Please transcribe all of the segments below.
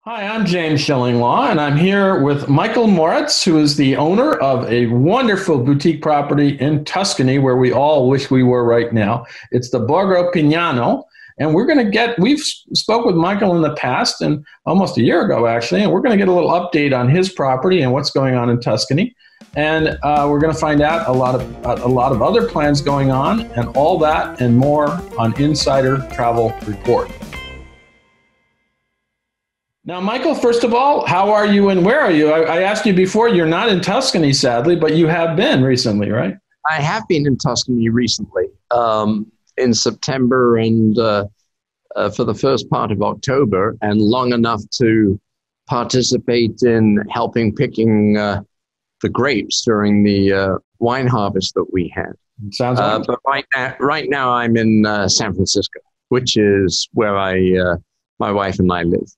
Hi, I'm James Shillinglaw, and I'm here with Michael Moritz, who is the owner of a wonderful boutique property in Tuscany, where we all wish we were right now. It's the Borgo Pignano, and we've spoke with Michael in the past, and almost a year ago, actually, and we're going to get a little update on his property and what's going on in Tuscany. And we're going to find out a lot of other plans going on, and all that and more on Insider Travel Report. Now, Michael, first of all, how are you and where are you? I asked you before, you're not in Tuscany, sadly, but you have been recently, right? I have been in Tuscany recently, in September and for the first part of October, and long enough to participate in helping picking the grapes during the wine harvest that we had. Sounds wonderful. But right now I'm in San Francisco, which is where my wife and I live.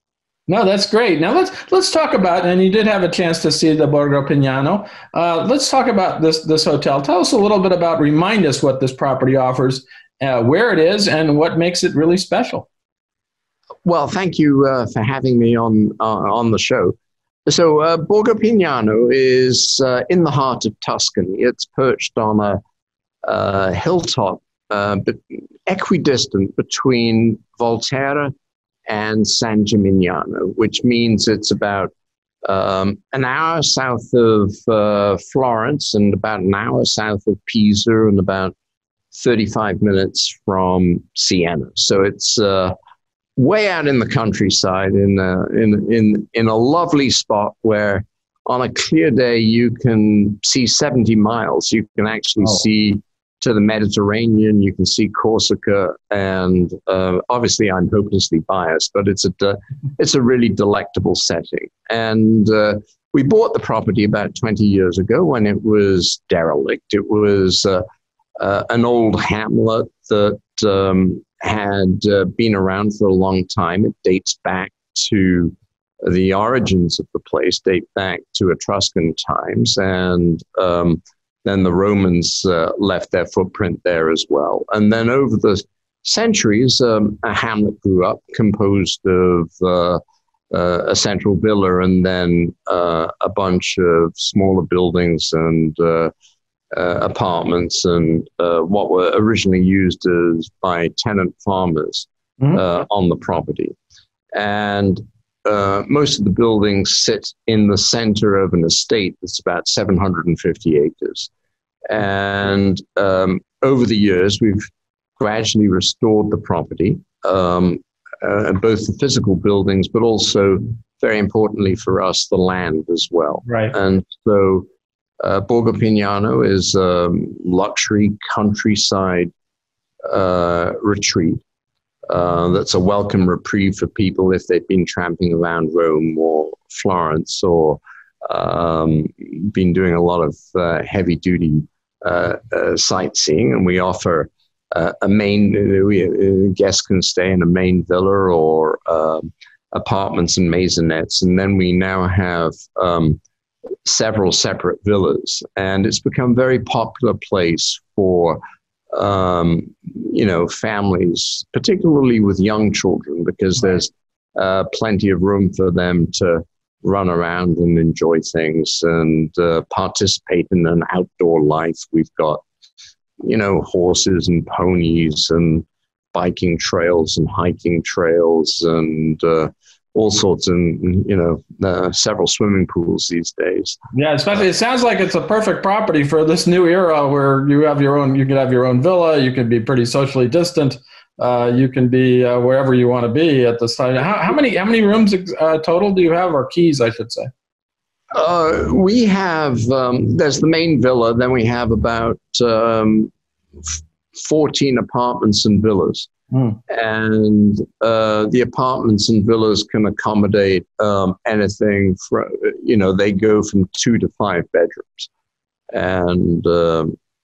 No, that's great. Now let's talk about, and you did have a chance to see the Borgo Pignano. Let's talk about this hotel. Tell us a little bit about, remind us what this property offers, where it is, and what makes it really special. Well, thank you for having me on the show. So Borgo Pignano is in the heart of Tuscany. It's perched on a hilltop, but equidistant between Volterra and San Gimignano, which means it's about an hour south of Florence and about an hour south of Pisa and about 35 minutes from Siena. So it's way out in the countryside in a lovely spot where on a clear day you can see 70 miles. You can actually see to the Mediterranean, you can see Corsica, and obviously I'm hopelessly biased, but it's a really delectable setting. And we bought the property about 20 years ago when it was derelict. It was an old hamlet that had been around for a long time. It dates back to the origins of the place, date back to Etruscan times, and then the Romans left their footprint there as well. And then over the centuries, a hamlet grew up composed of a central villa and then a bunch of smaller buildings and apartments and what were originally used by tenant farmers on the property. And most of the buildings sit in the center of an estate that's about 750 acres. And over the years, we've gradually restored the property, both the physical buildings, but also, very importantly for us, the land as well. Right. And so Borgo Pignano is a luxury countryside retreat. That's a welcome reprieve for people if they've been tramping around Rome or Florence or been doing a lot of heavy-duty sightseeing. And we offer guests can stay in a main villa or apartments and maisonettes. And then we now have several separate villas. And it's become a very popular place for families, particularly with young children, because there's plenty of room for them to run around and enjoy things and participate in an outdoor life. We've got, horses and ponies and biking trails and hiking trails and all sorts, and several swimming pools these days. Yeah, especially it sounds like it's a perfect property for this new era where you can have your own villa, you can be pretty socially distant, you can be wherever you want to be at this time. How many rooms total do you have, or keys, I should say? We have there's the main villa, then we have about 14 apartments and villas. And the apartments and villas can accommodate anything from, they go from 2 to 5 bedrooms. And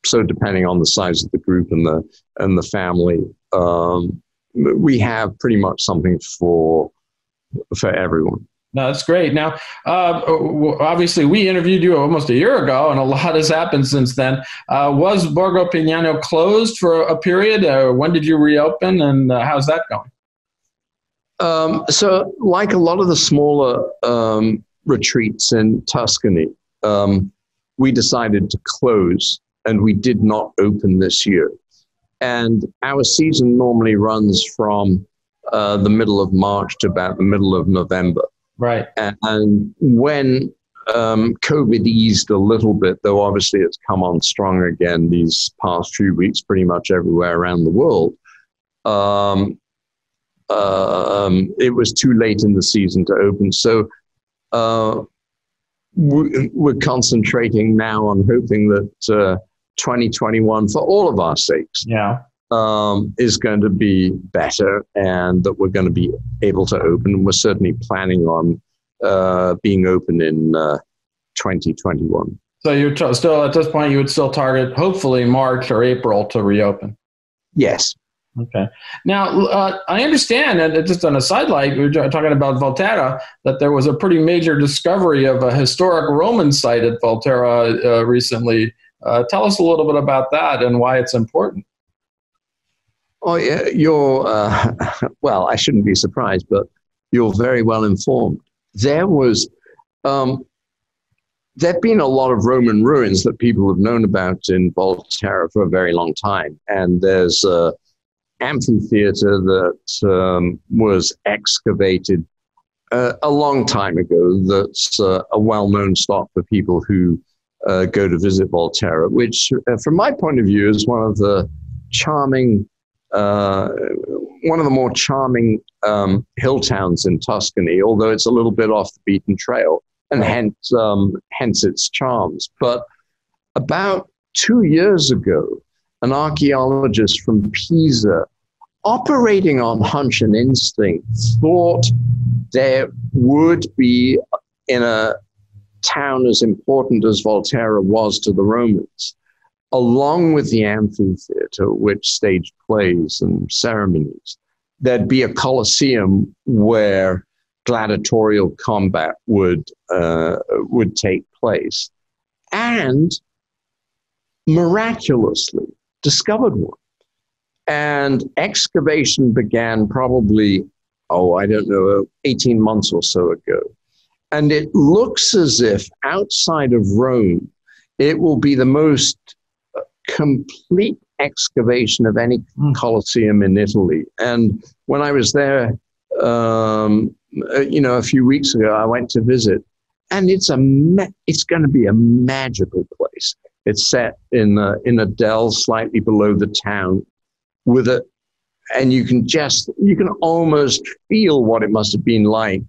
so depending on the size of the group and the family, we have pretty much something for everyone. No, that's great. Now, obviously, we interviewed you almost a year ago, and a lot has happened since then. Was Borgo Pignano closed for a period? When did you reopen, and how's that going? So, like a lot of the smaller retreats in Tuscany, we decided to close, and we did not open this year. And our season normally runs from the middle of March to about the middle of November. Right. And when COVID eased a little bit, though obviously it's come on strong again these past few weeks, pretty much everywhere around the world, it was too late in the season to open. So we're concentrating now on hoping that 2021, for all of our sakes, is going to be better, and that we're going to be able to open. We're certainly planning on being open in 2021. So you're still, at this point, you would still target, hopefully, March or April to reopen? Yes. Okay. Now, I understand, and just on a sidelight, we were talking about Volterra, that there was a pretty major discovery of a historic Roman site at Volterra recently. Tell us a little bit about that and why it's important. Oh, yeah, well, I shouldn't be surprised, but you're very well informed. There've been a lot of Roman ruins that people have known about in Volterra for a very long time. And there's an amphitheater that was excavated a long time ago that's a well-known spot for people who go to visit Volterra, which, from my point of view, is one of the more charming hill towns in Tuscany, although it's a little bit off the beaten trail, and hence its charms. But about 2 years ago, an archaeologist from Pisa, operating on hunch and instinct, thought there would be, in a town as important as Volterra was to the Romans, along with the amphitheater, which staged plays and ceremonies, there'd be a Colosseum where gladiatorial combat would take place, and miraculously discovered one. And excavation began probably, 18 months or so ago. And it looks as if outside of Rome, it will be the most complete excavation of any Colosseum in Italy. And when I was there, a few weeks ago, I went to visit, and it's going to be a magical place. It's set in a dell slightly below the town, and you can almost feel what it must have been like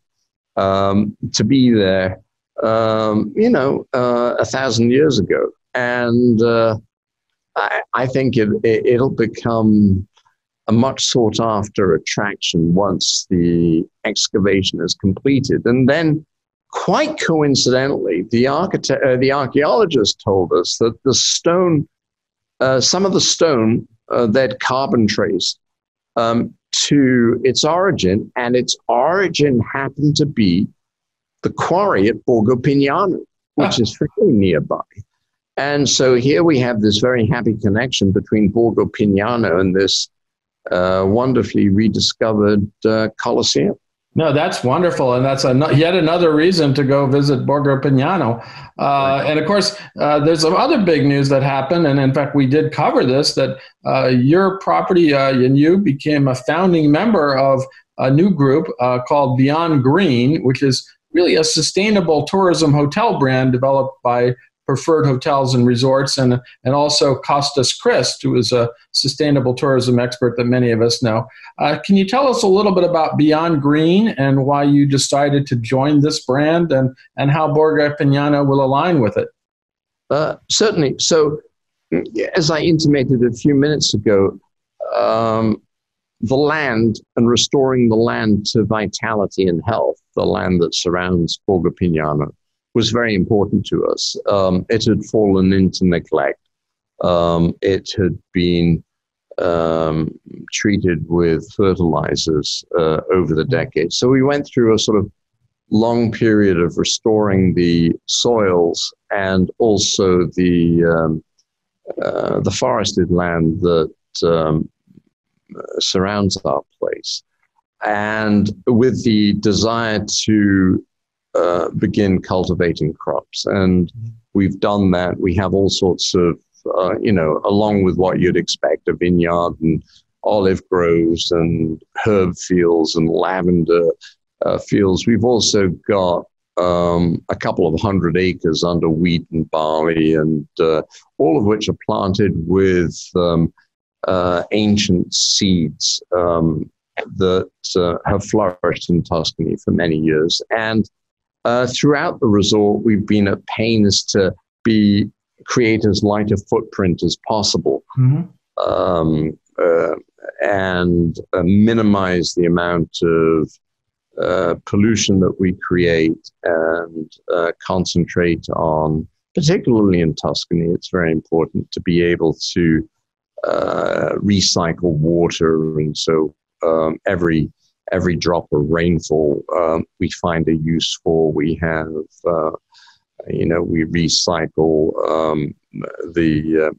to be there, 1,000 years ago. And I think it'll become a much sought after attraction once the excavation is completed. And then, quite coincidentally, the archaeologist told us that the stone, some of the stone, they'd carbon traced to its origin, and its origin happened to be the quarry at Borgo Pignano, which is fairly nearby. And so here we have this very happy connection between Borgo Pignano and this wonderfully rediscovered Colosseum. No, that's wonderful. And that's yet another reason to go visit Borgo Pignano. And of course, there's some other big news that happened. And in fact, we did cover this, that your property and you became a founding member of a new group called Beyond Green, which is really a sustainable tourism hotel brand developed by Preferred Hotels and Resorts, and also Costas Christ, who is a sustainable tourism expert that many of us know. Can you tell us a little bit about Beyond Green and why you decided to join this brand, and how Borgo Pignano will align with it? Certainly. So, as I intimated a few minutes ago, the land and restoring the land to vitality and health, the land that surrounds Borgo Pignano, was very important to us. It had fallen into neglect. It had been treated with fertilizers over the decades. So we went through a sort of long period of restoring the soils and also the forested land that surrounds our place. and with the desire to begin cultivating crops. And we've done that. We have all sorts of, along with what you'd expect, a vineyard and olive groves and herb fields and lavender fields. We've also got a couple of 100 acres under wheat and barley, and all of which are planted with ancient seeds that have flourished in Tuscany for many years. And throughout the resort, we've been at pains to create as light a footprint as possible, and minimize the amount of pollution that we create, and concentrate on, particularly in Tuscany, it's very important to be able to recycle water. And so every drop of rainfall we find a use for. We have, we recycle the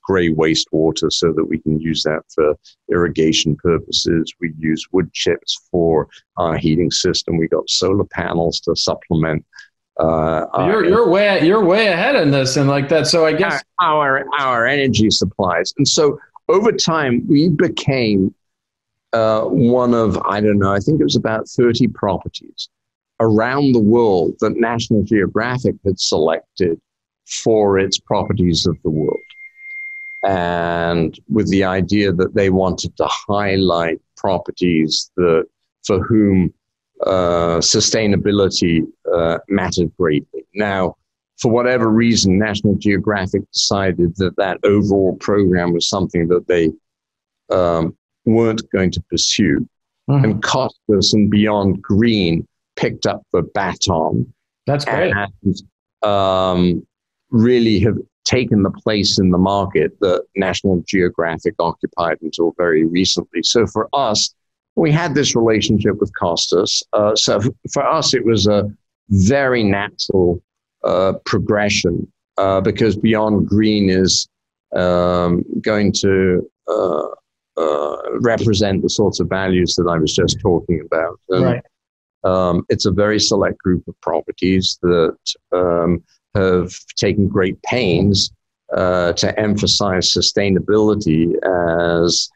gray wastewater so that we can use that for irrigation purposes. We use wood chips for our heating system. We got solar panels to supplement. You're way ahead in this and like that. So I guess our energy supplies. And so over time we became one of, I think it was about 30 properties around the world that National Geographic had selected for its properties of the world. And with the idea that they wanted to highlight properties for whom sustainability mattered greatly. Now, for whatever reason, National Geographic decided that overall program was something that they weren't going to pursue. And Costas and Beyond Green picked up the baton. That's great. And really have taken the place in the market that National Geographic occupied until very recently. So for us, we had this relationship with Costas. So for us, it was a very natural progression because Beyond Green is going to represent the sorts of values that I was just talking about. And, right. It's a very select group of properties that have taken great pains to emphasize sustainability as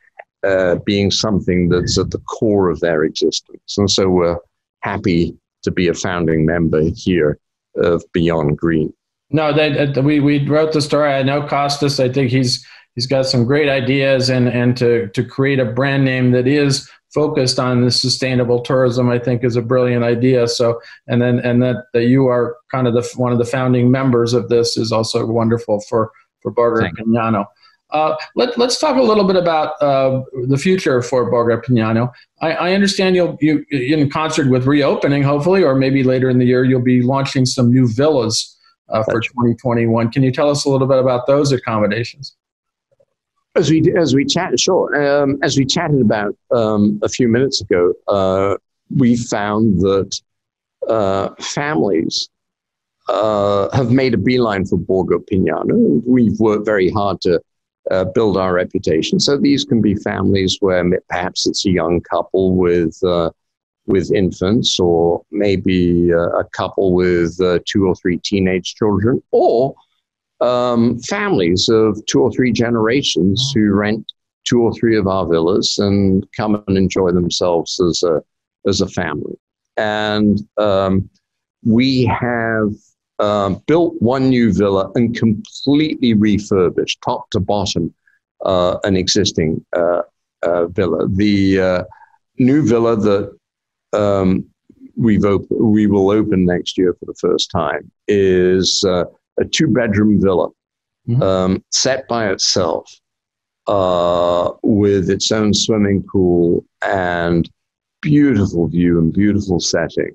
being something that's at the core of their existence. And so we're happy to be a founding member here of Beyond Green. No, we wrote the story. I know Costas. I think he's got some great ideas, and to create a brand name that is focused on the sustainable tourism, I think, is a brilliant idea. So, and that you are kind of one of the founding members of this is also wonderful for Borgo Pignano. Let's talk a little bit about the future for Borgo Pignano. I understand you in concert with reopening, hopefully, or maybe later in the year, you'll be launching some new villas for 2021. Can you tell us a little bit about those accommodations? As we chatted, sure. As we chatted about a few minutes ago, we found that families have made a beeline for Borgo Pignano. We've worked very hard to build our reputation. So these can be families where perhaps it's a young couple with infants, or maybe a couple with 2 or 3 teenage children, or families of 2 or 3 generations who rent 2 or 3 of our villas and come and enjoy themselves as a family. And we have built one new villa and completely refurbished, top to bottom, an existing villa. The new villa that we will open next year for the first time is a 2-bedroom villa, set by itself, with its own swimming pool and beautiful view and beautiful setting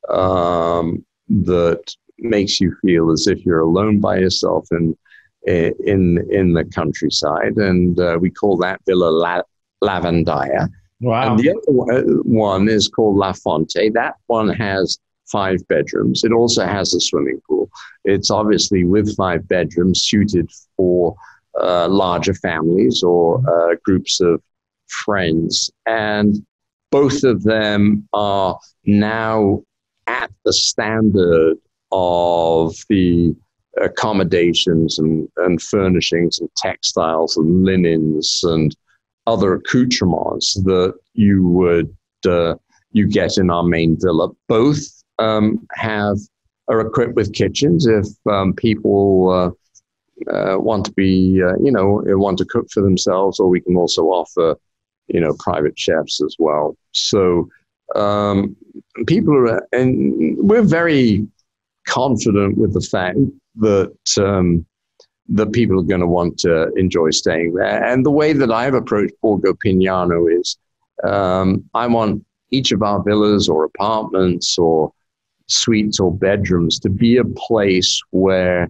that makes you feel as if you're alone by yourself in the countryside. And we call that Villa Lavandia. Wow. And the other one is called La Fonte. That one has 5 bedrooms. It also has a swimming pool. It's obviously with 5 bedrooms, suited for larger families or groups of friends. And both of them are now at the standard of the accommodations and furnishings and textiles and linens and other accoutrements that you would you get in our main villa. Both are equipped with kitchens if people want to be want to cook for themselves, or we can also offer private chefs as well. So people are, and we're very confident with the fact that that people are going to want to enjoy staying there. And the way that I've approached Borgo Pignano is I want each of our villas or apartments or suites or bedrooms to be a place where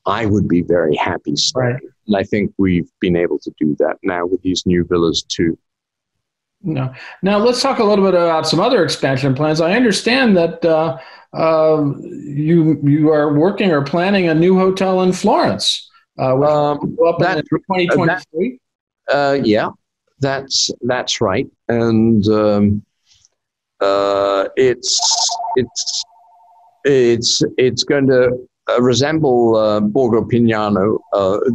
I would be very happy staying. Right. And I think we've been able to do that now with these new villas too. No. Now let's talk a little bit about some other expansion plans. I understand that you are working or planning a new hotel in Florence. Up in 2023. Yeah, that's right, and it's going to resemble Borgo Pignano,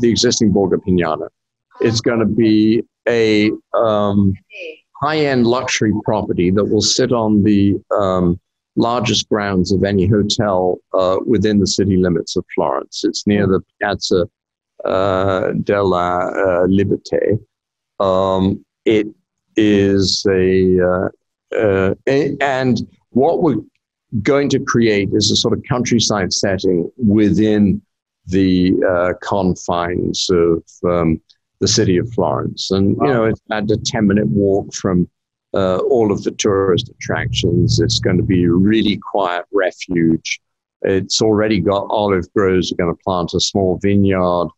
the existing Borgo Pignano. It's going to be a high-end luxury property that will sit on the largest grounds of any hotel within the city limits of Florence. It's near the Piazza della Liberté. It is and what we're going to create is a sort of countryside setting within the confines of the city of Florence. And, it's about a 10-minute walk from all of the tourist attractions. It's going to be a really quiet refuge. It's already got olive groves. We're going to plant a small vineyard.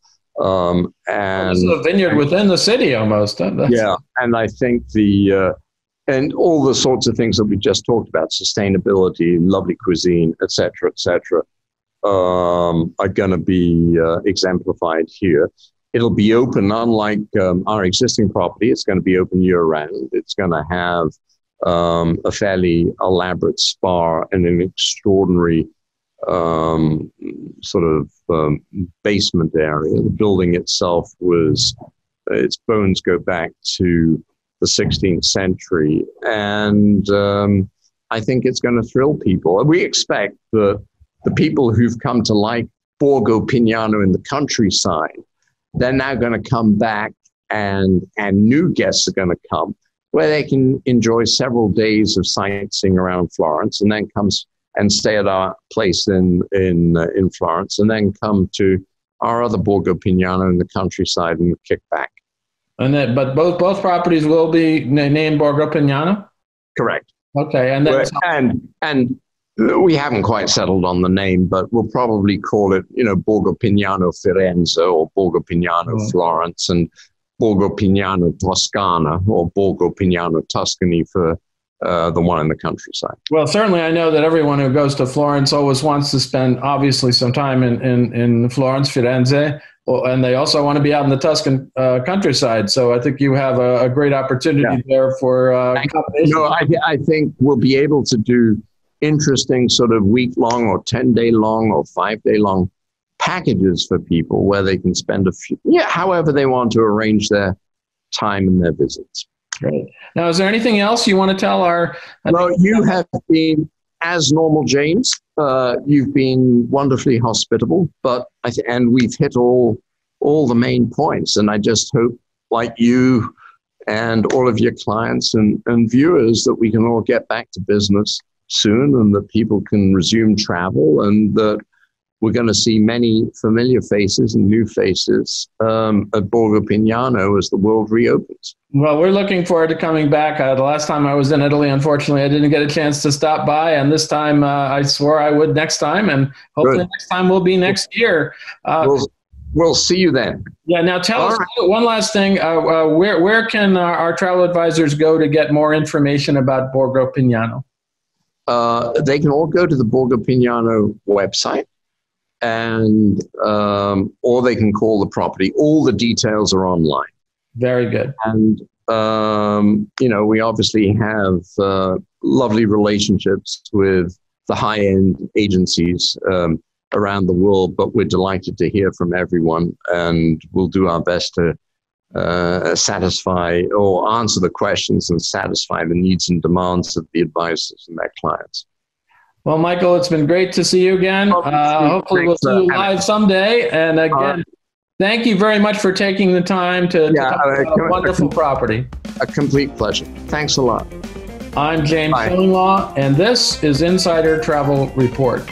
And it's a vineyard within the city almost. Yeah, and I think and all the sorts of things that we just talked about, sustainability, lovely cuisine, et cetera, are going to be exemplified here. It'll be open, unlike our existing property. It's going to be open year-round. It's going to have a fairly elaborate spa and an extraordinary basement area. The building itself its bones go back to the 16th century. And I think it's going to thrill people. We expect that the people who've come to like Borgo Pignano in the countryside, they're now going to come back, and new guests are going to come, where they can enjoy several days of sightseeing around Florence, and then come and stay at our place in Florence, and then come to our other Borgo Pignano in the countryside and kick back. But both properties will be named Borgo Pignano? Correct. Okay, and we haven't quite settled on the name, but we'll probably call it, Borgo Pignano Firenze, or Borgo Pignano Florence, and Borgo Pignano Toscana, or Borgo Pignano Tuscany for the one in the countryside. Well, certainly I know that everyone who goes to Florence always wants to spend, obviously, some time in Florence, Firenze, and they also want to be out in the Tuscan countryside. So I think you have a great opportunity there for combination. I think we'll be able to do interesting sort of week-long or 10-day long or 5-day long packages for people where they can spend however they want to arrange their time and their visits. Great. Now, is there anything else you want to tell our... Well, you have been, as normal, James, you've been wonderfully hospitable, and we've hit all the main points. And I just hope, like you and all of your clients and viewers, that we can all get back to business soon, and that people can resume travel, and that we're going to see many familiar faces and new faces at Borgo Pignano as the world reopens. Well, we're looking forward to coming back. The last time I was in Italy, unfortunately, I didn't get a chance to stop by, and this time I swore I would next time, and hopefully next time will be next year. We'll see you then. Yeah. Now tell us one last thing. Where can our travel advisors go to get more information about Borgo Pignano? They can all go to the Borgo Pignano website, and or they can call the property. All the details are online. Very good. And we obviously have lovely relationships with the high-end agencies around the world, but we're delighted to hear from everyone, and we'll do our best to satisfy or answer the questions and satisfy the needs and demands of the advisors and their clients. Well, Michael, it's been great to see you again. Hopefully we'll see you live someday. And again, thank you very much for taking the time to talk about a wonderful property. A complete pleasure. Thanks a lot. I'm James Shillinglaw, and this is Insider Travel Report.